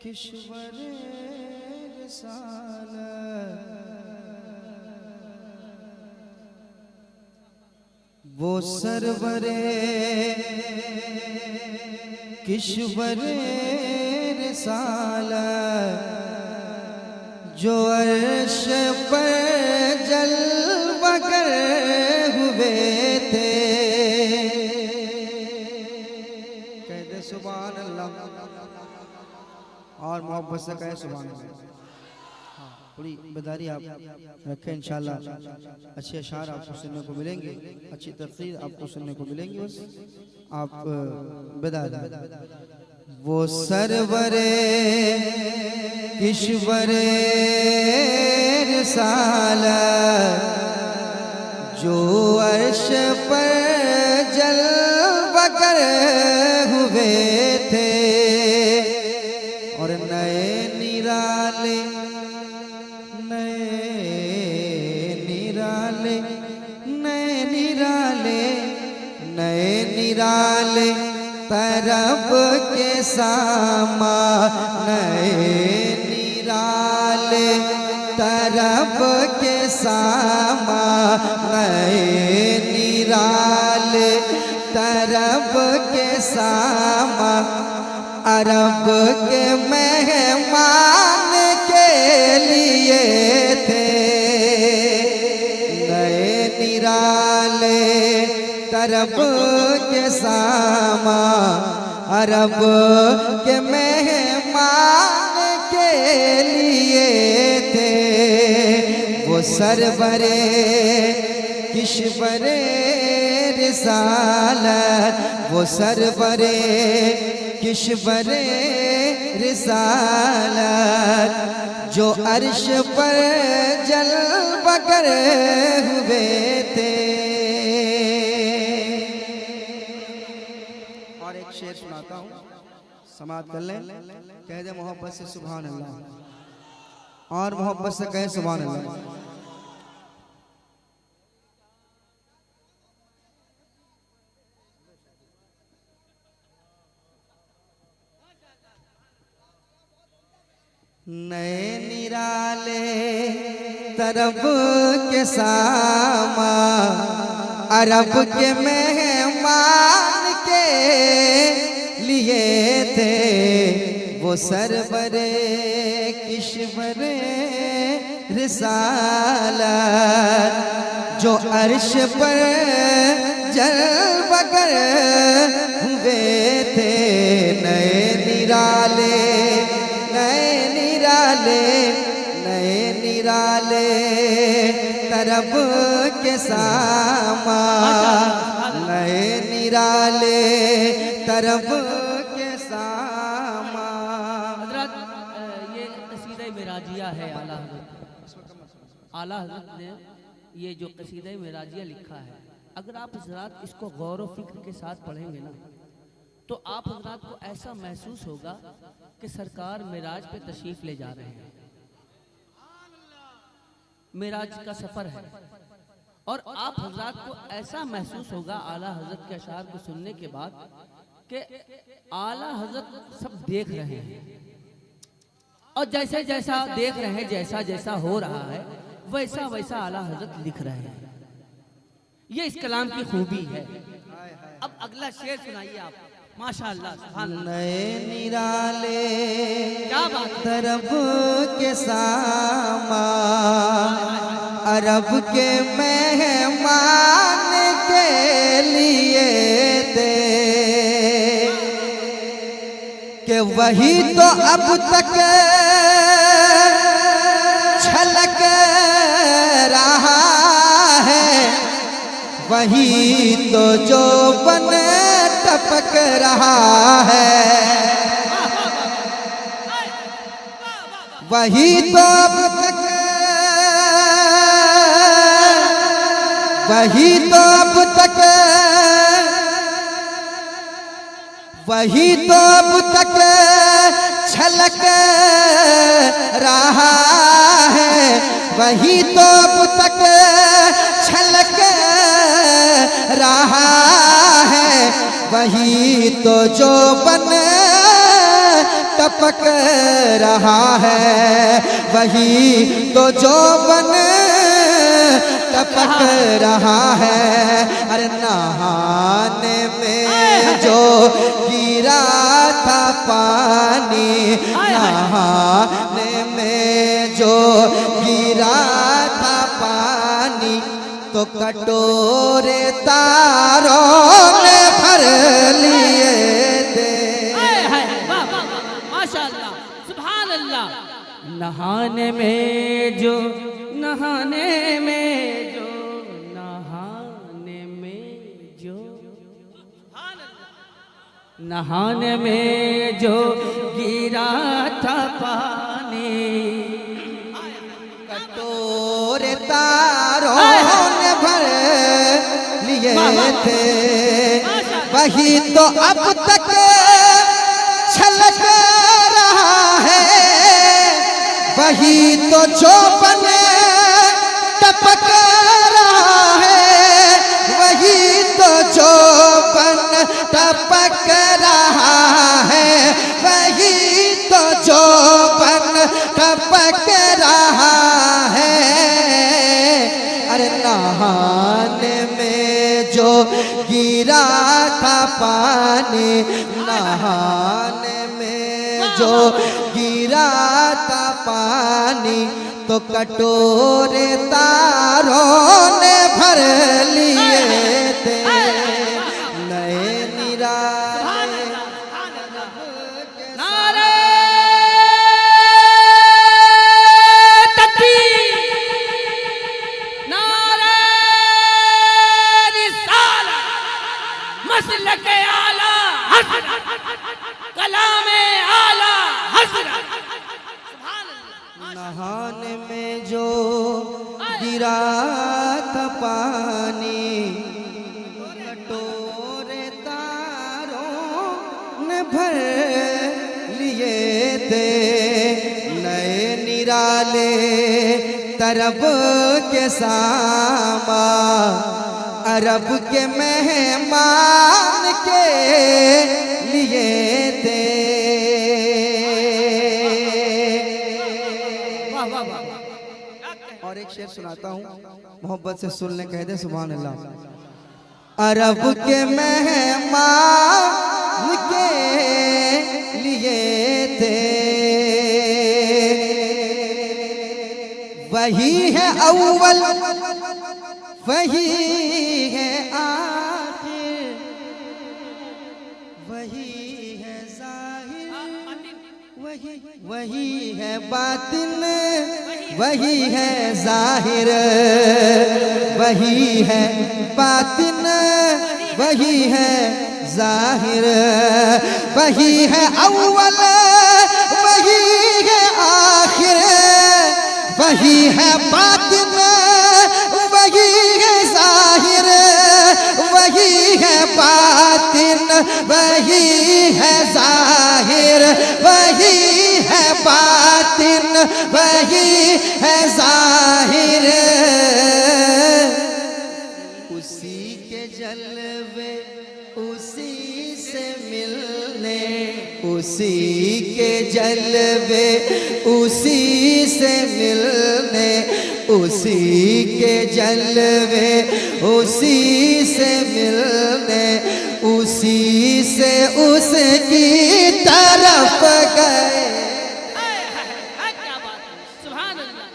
किश्वर रिसालत वो सरवरे किश्वर रिसालत जो अर्श पर जलवा कर हुए थे। कहते सुभान अल्लाह और मोहब्बत से कहे सुभान अल्लाह। थोड़ी बेदारी आप रखें, इंशाल्लाह अच्छे अशार आपको सुनने को मिलेंगे, अच्छी तफसीर आपको सुनने को मिलेंगी। बस आप बेदार वो सरवरे किश्वरे रिसालत जो अर्श पर जलवा कर हुए थे और नए निराले तरब के सामा नए निराले तरब के सामा नए निराले तरब के सामा अरब के मेहमान के लिए थे। नए निराले तरब के सामा अरब के मेहमान के लिए थे। वो सरवरे किश्वरे रिसालत वो सरवरे किश्वरे रिसालत जो अर्श पर जलवा कर हुए थे। और एक शेर सुनाता हूँ, समात कर लें। कह दे मोहब्बत से सुभान अल्लाह और मोहब्बत से कहे सुभान अल्लाह। नए निराले तरब के सामा अरब के मेहमान के लिए थे। वो सरवरे किश्वरे रिसालत जो अर्श पर जलवा कर हुए थे। नए निराले तरब के सामा नए निराले तरब के सामा। हज़रत ये कसीदा मिराजिया है। आला हज़रत ने ये जो कसीदा मिराजिया लिखा है, अगर आप हज़रत इसको गौर व फिक्र के साथ पढ़ेंगे ना तो आप हज़रत को ऐसा महसूस होगा कि सरकार मिराज पे तशरीफ ले जा रहे हैं। मिराज का सफ़र है और आप हज़रत को ऐसा महसूस होगा आला हज़रत के अशार को सुनने के बाद कि आला हज़रत सब देख रहे हैं और जैसे जैसा देख रहे हैं, जैसा जैसा हो रहा है वैसा वैसा आला हज़रत लिख रहे हैं। ये इस कलाम की खूबी है। अब अगला शेर सुनाइए आप। माशाअल्लाह सुभान अल्लाह। नए निराले क्या बात तरब के सामा अरब के मेहमान के लिए थे। कि वही तो अब तक छलक रहा है, वही तो जो बन टपक रहा है। वही तो अब तक वही तो अब तक वही तो अब तक छलक रहा है। वही तो अब तक छलक रहा है। वही तो जो बन टपक रहा है, वही तो जो बन टपक रहा है। अरे नहाने में जो गिरा था पानी, नहाने में जो गिरा था पानी, तो कटोरे तारों ने भर लिए थे। माशाअल्लाह, सुभान अल्लाह। नहाने में जो, नहाने में जो, नहाने में जो, नहाने में जो गिरा था पानी, कटोरे तारों ने भर लिए थे। वही तो अब तक छलक रहा है, वही तो जो बने टपक रहा है, वही तो जो बन टपक रहा है, वही तो जो बन टपक रहा है। अरे नहाने में जो गिरा था पानी, नहाने में जो गिरा था पानी, तो कटोरे तारों ने भर लिए थे। नए निराले नारे तकबीर, नारे रिसालत, मसलक आला हज़रत, कलाम आला हज़रत। नहाने में जो गिरा था पानी, कटोरे तारों ने भर लिए थे। नए निराले तरब के सामा, अरब के मेहमान के लिए थे। और एक शेर सुनाता हूँ, मोहब्बत से सुन ले, कह दे सुभान अल्लाह। अरब के मेहमान के लिए थे, वही है अव्वल, वही है आखिर, वही है जाहिर, वही है बातिन, वही है जाहिर, वही है बातिन, वही है जाहिर, वही है अव्वल, वही है आखिर, वही है बातिन, वही है जाहिर, वही है बातिन, वही है जाहिर, वही है बातिन, वही है जाहिर। उसी के जलवे उसी से मिलने, उसी के जलवे उसी से मिलने, उसी के जलवे उसी से मिलने, उसी से उसकी तरफ गए। क्या बात है, सुभान अल्लाह।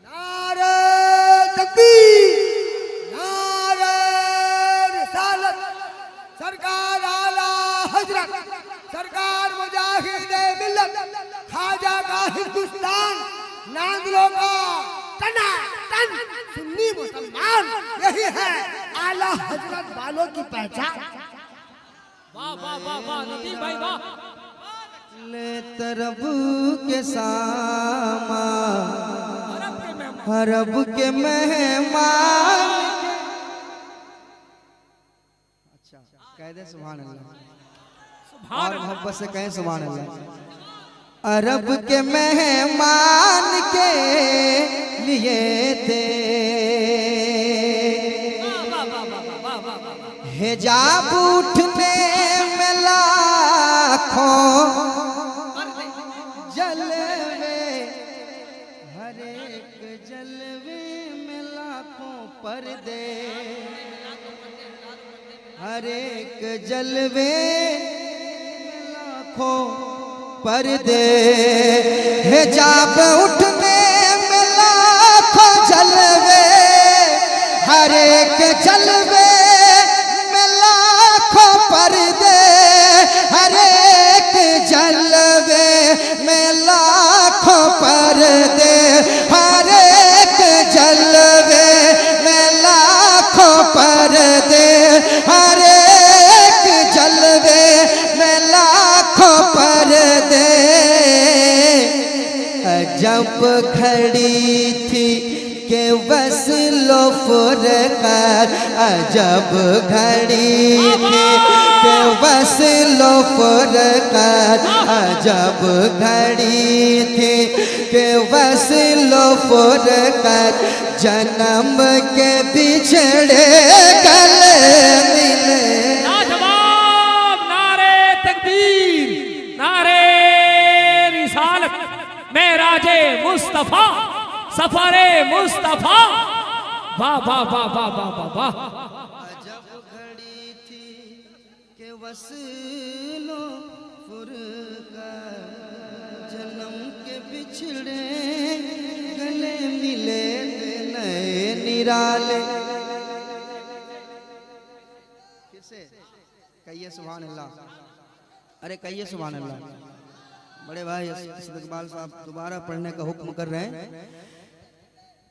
नारे तकबीर, नारे रिसालत, सरकार आला हजरत, सरकार मुजाहिदे मिल्लत, खाजा का हिंदुस्तान, नांदलों का तना तन सुन्नी मुसलमान, यही है आला हजरत वालों की पहचान। वाह वाह वाह वाह, नदीम भाई वाह। ले तरब के सामा, अरब के मेहमान। अच्छा, कह दे सुभान अल्लाह, और मोहब्बत से कहें सुभान अल्लाह। अरब के मेहमान के लिए थे, हिजाब उठने में लाखों जलवे, हर एक जलवे में लाखों पर्दे, हर एक जलवे में लाखों पर्दे। हिजाब उठने में लाखों जलवे, हर एक जलवे में लाखों पर्दे, हर एक जलवे में लाखों पर्दे, हर एक जलवे में लाखों पर्दे, हर एक जलवे में लाखों पर्दे। जब खड़ी थी के वस्लो फुरक़त, अजब घड़ी थी के वस्लो फुरक़त, अजब घड़ी थी के वस्लो फुरक़त। जन्म के बिछड़े गले मिले। लाजवाब नारे तकबीर, नारे रिसालत, मेराजे मुस्तफा, सफरे मुस्तफा। वाह वाह वाह वाह वाह वाह वाह। अजब घड़ी थी के वस्लो फुरक़त, जन्म के बिछड़े गले मिले नए निराले। किसे कहिए सुभान अल्लाह, अरे कहिए सुभान अल्लाह। बड़े भाई इस्तकबाल साहब दोबारा पढ़ने का हुक्म कर रहे हैं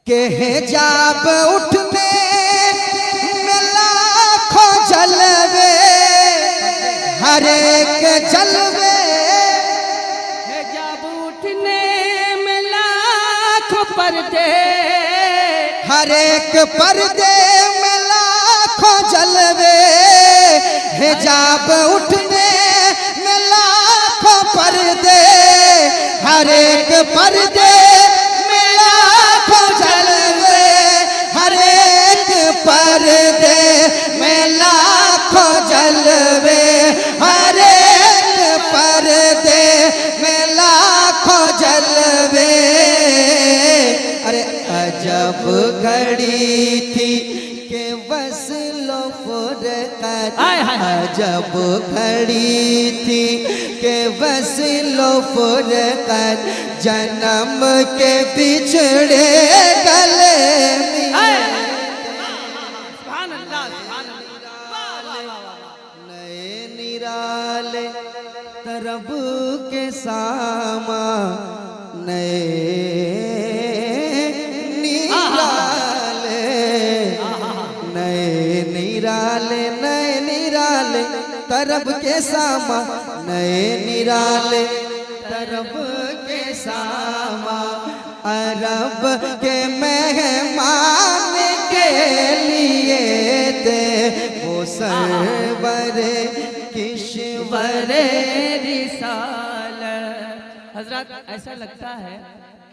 कि हिजाब उठने में लाखों जलवे, हर एक जलवे, हिजाब उठने में लाखों पर्दे, हर एक पर्दे में लाखों जलवे। हिजाब उठने में लाखों पर्दे, हर एक पर्दे में लाखों जलवे, हर एक पर्दे में लाखों जलवे, हर एक पर्दे में लाखों जलवे। अरे अजब घड़ी थी के वस्लो फुरक़त, अजब घड़ी थी के वस्लो फुरक़त। जन्म के बिछड़े गले मिले। सुभान अल्लाह, सुभान अल्लाह। नए निराले तरब के सामा, नए निराले, नए निराले, नए निराले तरब के सामा, नए निराले तरब के सामा। अरब के मेहमान के लिए थे वो सरवरे किश्वरे रिसालत। हजरत ऐसा लगता है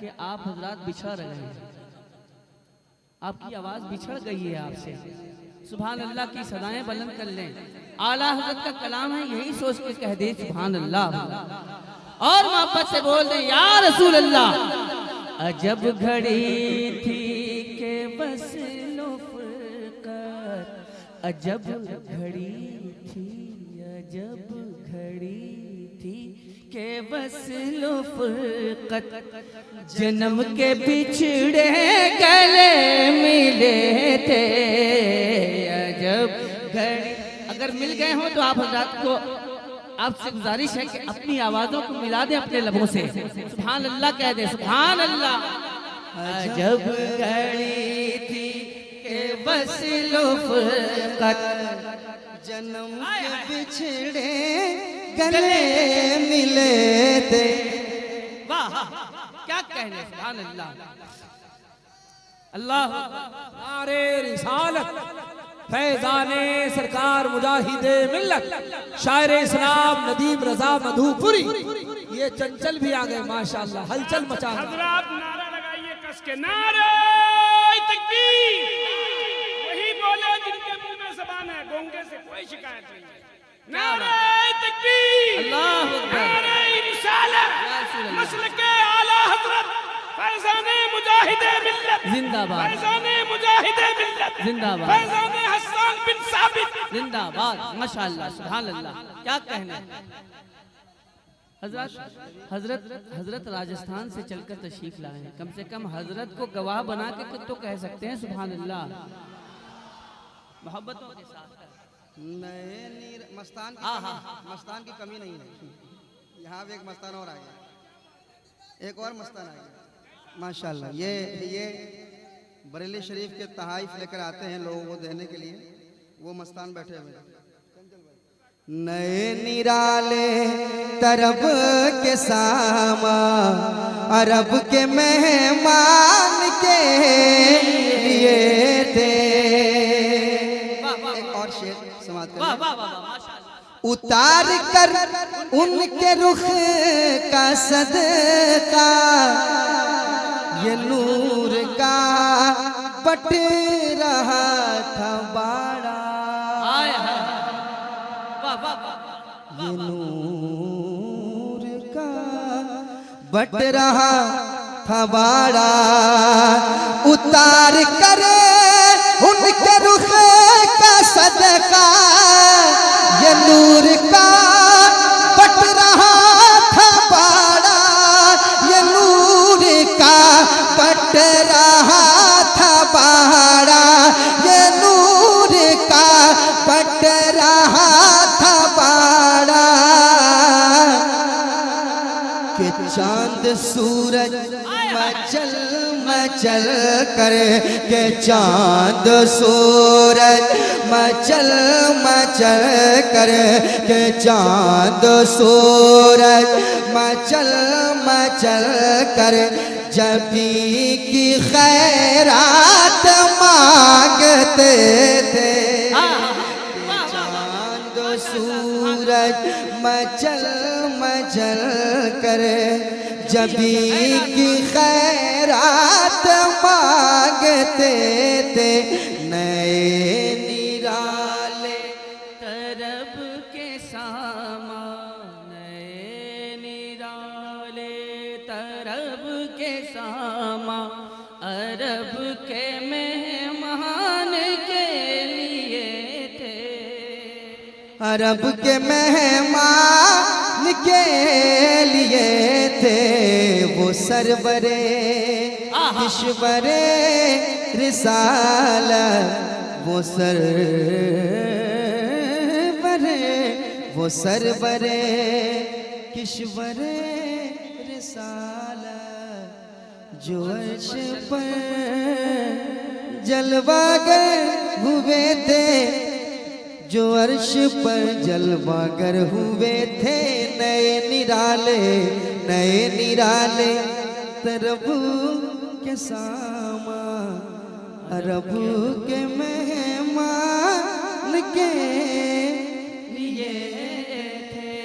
कि आप हजरत बिछड़ रहे हैं, आपकी आवाज बिछड़ गई है आपसे। सुभान अल्लाह की सदाएं बुलंद कर लें। आला हजरत का कलाम है, यही सोच के कह दे सुभान अल्लाह, और मोहब्बत से बोल दे या रसूल अल्लाह। अजब घड़ी थी के वस्लो फुरक़त, अजब घड़ी थी, अजब घड़ी थी के वस्लो फुरक़त। जन्म के बिछड़े गले मिले थे, अजब घड़ी। अगर मिल गए हो तो आप हजरत को आपसे गुजारिश है कि अपनी आवाजों को मिला दें अपने लबों से। सुभान अल्लाह कह दे, सुभान अल्लाह। अजब घड़ी थी के वस्लो फुरक़त, जन्म के बिछड़े गले मिले थे। वाह क्या कहने, सुभान अल्लाह। अल्लाह नारे रिसालत, फैजाने सरकार मुजाहिदे मिल्लत, शायर इस्लाम नदीम रजा मधुपुरी। ये चंचल भी आ गए माशाअल्लाह, हलचल मचा रहे हैं। हजरात नारा लगाइए कस के, नारे तकबीर। वही बोले जिनके मुंह में ज़बान है। गोंगे से कोई शिकायत नहीं है। नारे तकबीर, अल्लाह अकबर। नारे रिसालत, मसलके आला हजरत फैजाने मुजाहिदे मिल्लत जिंदाबाद, फैजाने मुजाहिदे मिल्लत जिंदाबाद, फैजाने हसन बिन साबित जिंदाबाद। माशाअल्लाह, सुभान अल्लाह। क्या कहने हजरत हजरत हजरत राजस्थान से चलकर तशरीफ लाए हैं। कम से कम हजरत को गवाह बना के तो कह सकते हैं सुभान अल्लाह। मोहब्बतों के साथ नए नीर मस्तान की हाँ, कमी, मस्तान की कमी नहीं है। यहाँ भी एक मस्तान और आ गया, एक और मस्तान आ गया माशाल्लाह। ये बरेली शरीफ के तहाइफ लेकर आते हैं लोगों को देने के लिए, वो मस्तान बैठे हुए हैं। नए निराले तरब के सामा अरब के मेहमान के लिए थे। एक और शेर समाप्त वाह करें। वाह वाह वाह, माशाअल्लाह। उतार कर उनके रुख का सदका ये नूर का बट रहा था बाड़ा, आय हाय, वाह वाह वाह। ये नूर का बट रहा था बाड़ा। उतार कर उनके रुख का सदका ये नूर का बट रहा था बाड़ा, ये नूर का बट रहा था बाड़ा, ये नूर का बट रहा था बाड़ा। कि चांद सूरज मचल मचल कर, के चांद सूरज मचल मचल कर, के चांद सूरज मचल मचल कर जबी की खैरात मांगते थे। चांद सूरज मचल मचल कर जबी की खैरात मांगते थे। नए निराले तरब के सामा, नए निराले तरब के सामा अरब के मेहमान के लिए थे। अरब के मेहमान के लिए थे। वो सरबरे किश्वरे रिसालत, वो सरबरे किश्वरे रिसालत, जो अर्श पर जलवागर हुए थे, जो अर्श पर जलवागर हुए थे। नए निराले तरब के सामा अरब के मेहमान के लिए थे।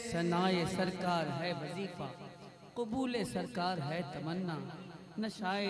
सनाए सरकार है वजीफा, कबूले सरकार है तमन्ना, न शायद